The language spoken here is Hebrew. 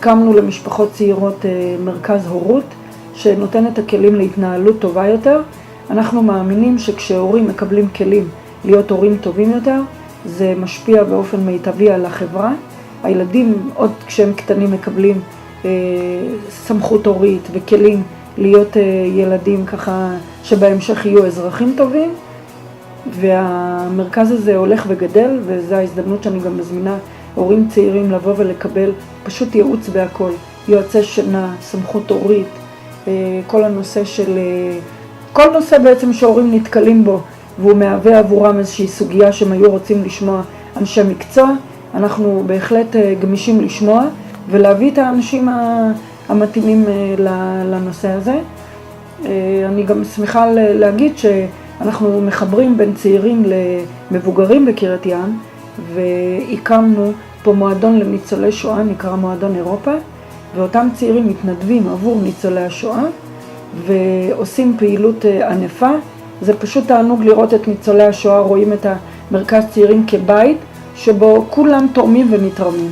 הקמנו למשפחות צעירות מרכז הורות, שנותן את הכלים להתנהלות טובה יותר. אנחנו מאמינים שכשהורים מקבלים כלים להיות הורים טובים יותר, זה משפיע באופן מיטבי על החברה. הילדים עוד כשהם קטנים מקבלים סמכות הורית וכלים להיות ילדים ככה שבהמשך יהיו אזרחים טובים. והמרכז הזה הולך וגדל, וזו ההזדמנות שאני גם מזמינה הורים צעירים לבוא ולקבל פשוט ייעוץ בהכל. יועצי שינה, סמכות הורית, כל הנושא כל נושא בעצם שהורים נתקלים בו, והוא מהווה עבורם איזושהי סוגיה שהם היו רוצים לשמוע אנשי מקצוע. אנחנו בהחלט גמישים לשמוע ולהביא את האנשים המתאימים לנושא הזה. אני גם שמחה להגיד שאנחנו מחברים בין צעירים למבוגרים בקריית ים, והקמנו פה מועדון לניצולי שואה, נקרא מועדון אירופה, ואותם צעירים מתנדבים עבור ניצולי השואה ועושים פעילות ענפה. זה פשוט תענוג לראות את ניצולי השואה, רואים את המרכז צעירים כבית שבו כולם תורמים ונתרמים.